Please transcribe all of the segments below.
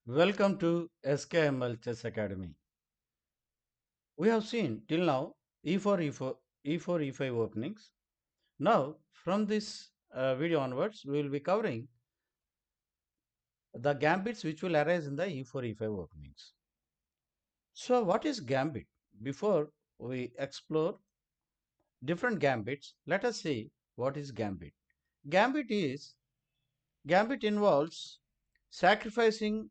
Welcome to SKML Chess Academy. We have seen till now E4, E4, E4, E5 openings. Now, from this video onwards, we will be covering the gambits which will arise in the E4, E5 openings. So, what is gambit? Before we explore different gambits, let us see what is gambit. Gambit is Gambit involves sacrificing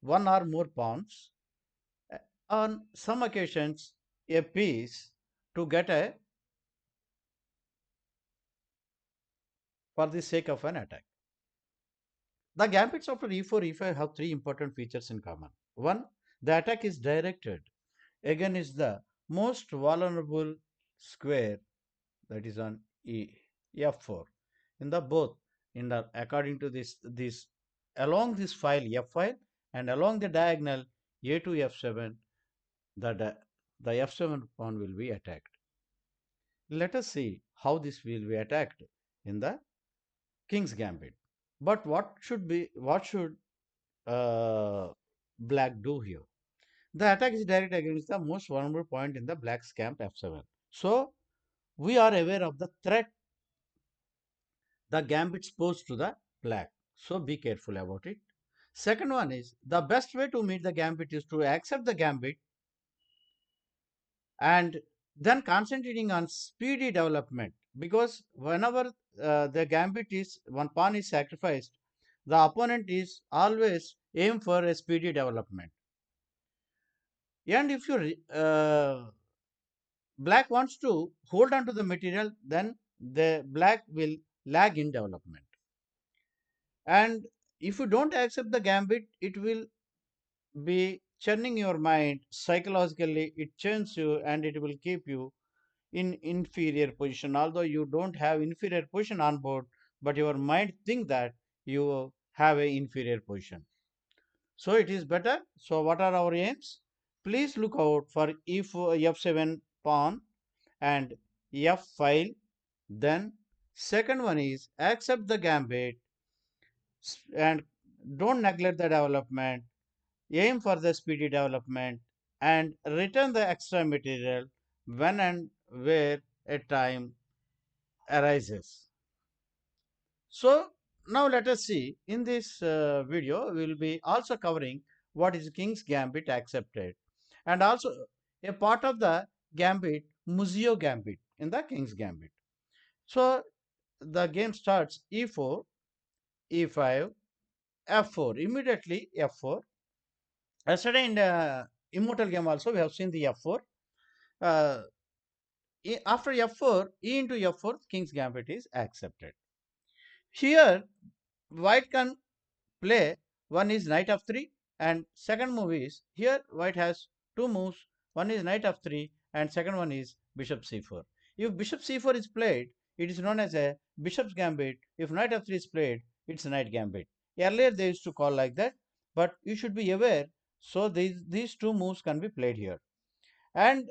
one or more pawns, uh, on some occasions a piece to get a for the sake of an attack. The gambits after e4, e5 have three important features in common. One, the attack is directed against the most vulnerable square, that is on f4. In the both, in the according to this along this file f file and along the diagonal a to f7, the f7 pawn will be attacked. Let us see how this will be attacked in the king's gambit. But what should uh, black do here? The attack is direct against the most vulnerable point in the black's camp f7. So we are aware of the threat the gambits pose to the black. So be careful about it. Second one is the best way to meet the gambit is to accept the gambit and then concentrating on speedy development, because whenever the gambit is one pawn is sacrificed, the opponent is always aim for a speedy development. And if you black wants to hold on to the material, then the black will lag in development. And if you don't accept the gambit, it will be churning your mind psychologically. It churns you and it will keep you in inferior position. Although you don't have inferior position on board, but your mind think that you have a inferior position. So it is better. So what are our aims? Please look out for f7 pawn and f file. Then second one is accept the gambit and don't neglect the development. Aim for the speedy development and return the extra material when and where a time arises. So now let us see, in this video we will be also covering what is king's gambit accepted, and also a part of the gambit, Muzio gambit, in the king's gambit. So the game starts e4, e5, f4, immediately f4. Yesterday in the immortal game also we have seen the f4. uh, After f4, e into f4, king's gambit is accepted. Here white can play, one is knight f3, and second move is, here white has two moves, one is knight f3 and second one is bishop c4. If bishop c4 is played, it is known as a bishop's gambit. If knight f3 is played, it's a knight gambit. Earlier they used to call like that, but you should be aware. So these two moves can be played here. And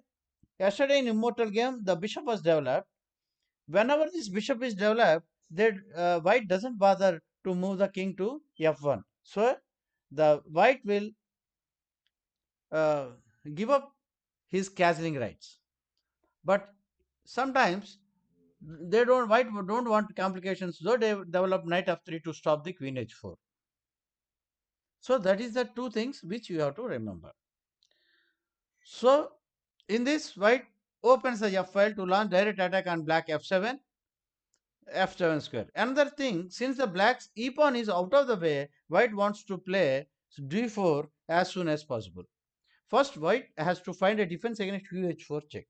yesterday in immortal game the bishop was developed. Whenever this bishop is developed, that white doesn't bother to move the king to f1. So the white will uh, give up his castling rights. But sometimes they don't white don't want complications, so they develop knight f3 to stop the queen h4. So that is the two things which you have to remember. So in this, white opens the f file to launch direct attack on black f7, f7 square. Another thing, since the black's e pawn is out of the way, white wants to play d4 as soon as possible. First, white has to find a defense against qh4 check.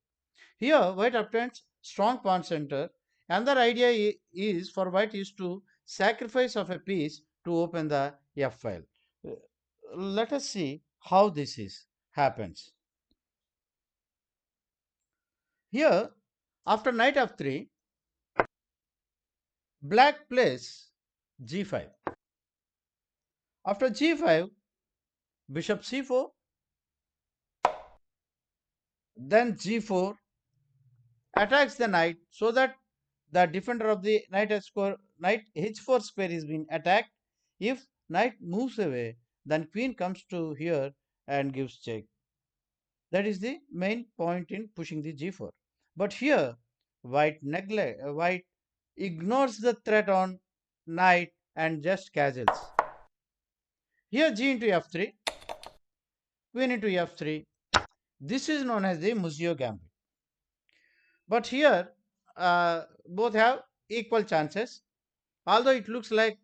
Here, white obtains strong pawn center. Another idea is for white is to sacrifice of a piece to open the f file. Uh, Let us see how this is happens. Here, after knight f3, black plays g5. After g5, bishop c4, then g4 attacks the knight, so that the defender of the knight h4 square is being attacked. If knight moves away, then queen comes to here and gives check. That is the main point in pushing the g4. But here, white ignores the threat on knight and just castles. Here g into f3, queen into f3. This is known as the Muzio gambit. But here, both have equal chances. Although it looks like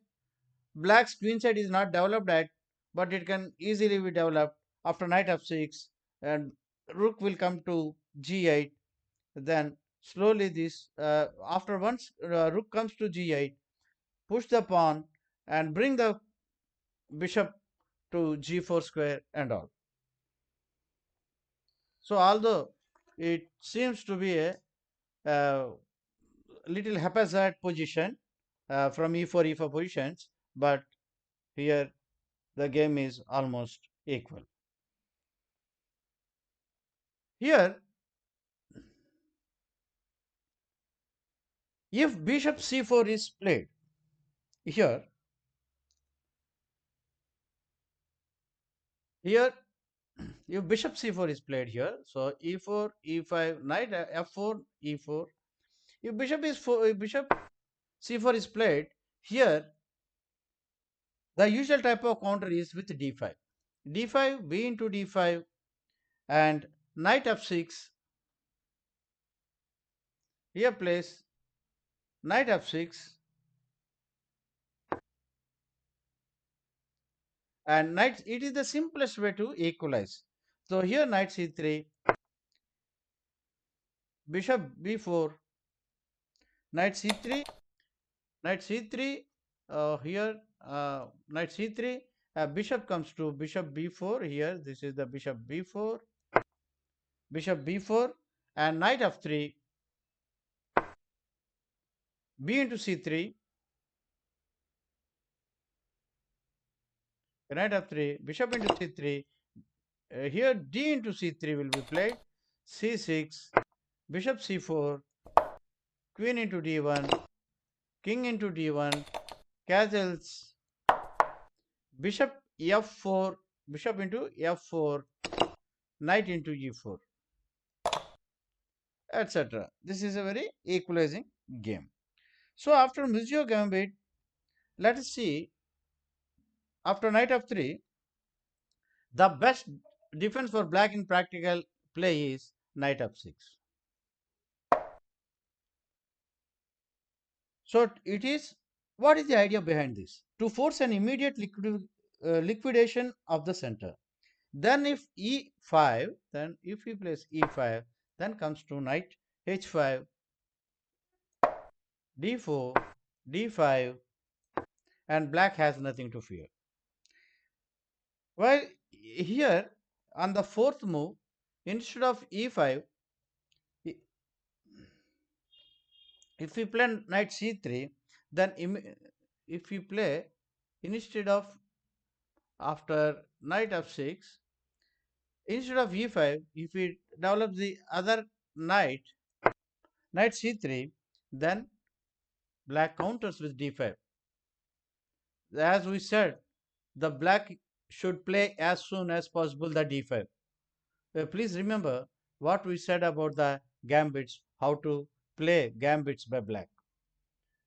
black's queen side is not developed at, but it can easily be developed after knight f6, and rook will come to g8. Then slowly this, after once rook comes to g8, push the pawn and bring the bishop to g4 square and all. So although it seems to be a uh, little haphazard position from e4 positions, but here the game is almost equal. Here, if bishop c4 is played, here here if bishop c4 is played here, so e4 e5 knight f4 e4. If bishop c4 is played here, the usual type of counter is with d5. d5 b into d5 and knight f6. Here plays knight f6 and knight. It is the simplest way to equalize. So here knight c3, bishop b4, knight c3, knight c3. Here knight c3. Bishop comes to bishop b4. Here this is the bishop b4, bishop b4, and knight f3, b into c3, knight f3, bishop into c3. Here d into c3 will be played, c6, bishop c4, queen into d1, king into d1, castles, bishop f4, bishop into f4, knight into e4, etc. This is a very equalizing game. So after Muzio gambit, let us see, after knight f3, the best defense for black in practical play is knight f6. So it is, what is the idea behind this? To force an immediate liquidation of the center. Then if e5, then if he plays e5, then comes to knight h5, d4, d5, and black has nothing to fear. While here on the fourth move, instead of e5, if we play knight c3, then if we play, instead of, after knight f6, instead of e5, if we develop the other knight, knight c3, then black counters with d5. As we said, the black should play as soon as possible the d5. Please remember what we said about the gambits, how to play gambits by black.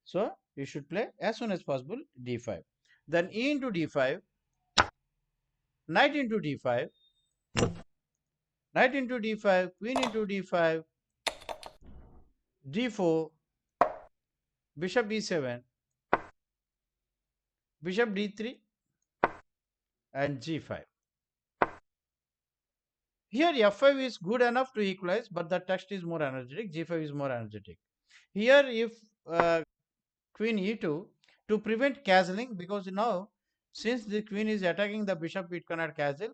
So you should play as soon as possible d5. Then e into d5, knight into d5, knight into d5, queen into d5, d4, bishop e7, bishop d3, and g5. Here f5 is good enough to equalize, but the text is more energetic, g5 is more energetic. Here if queen e2, to prevent castling, because now since the queen is attacking the bishop, it cannot castle,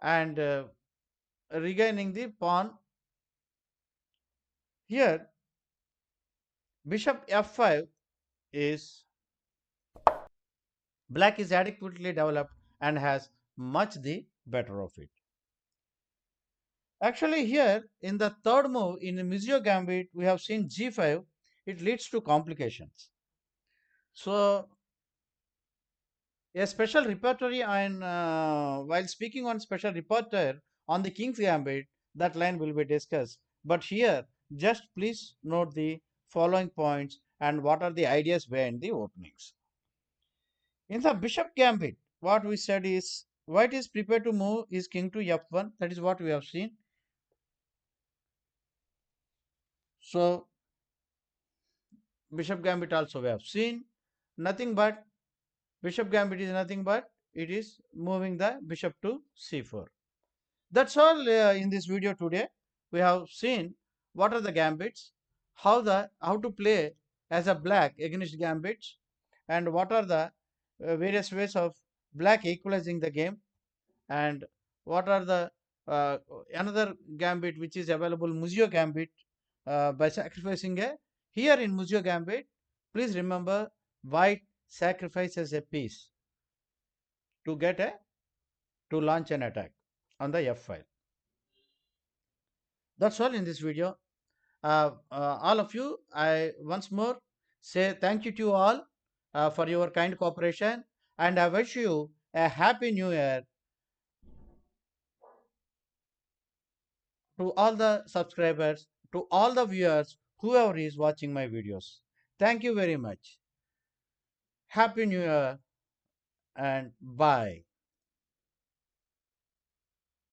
and regaining the pawn. Here bishop f5 is, black is adequately developed and has much the better of it. Actually here in the third move in the Muzio gambit, we have seen g5, it leads to complications. So A special repertory on while speaking on special repertoire on the King's Gambit, that line will be discussed. But here, just please note the following points and what are the ideas behind the openings. In the Bishop Gambit, what we said is white is prepared to move is king to f1. That is what we have seen. So Bishop Gambit also we have seen. Nothing but Bishop Gambit is nothing but it is moving the bishop to c4. That's all in this video today. We have seen what are the gambits, how to play as a black against gambits, and what are the various ways of black equalizing the game, and what are the uh, another gambit which is available, Muzio Gambit, by sacrificing a here in Muzio Gambit. Please remember, white sacrifices a piece to get a to launch an attack on the f file. That's all in this video. All of you, I once more say thank you to you all for your kind cooperation, and I wish you a happy new year to all the subscribers, to all the viewers, whoever is watching my videos. Thank you very much. Happy New Year and bye.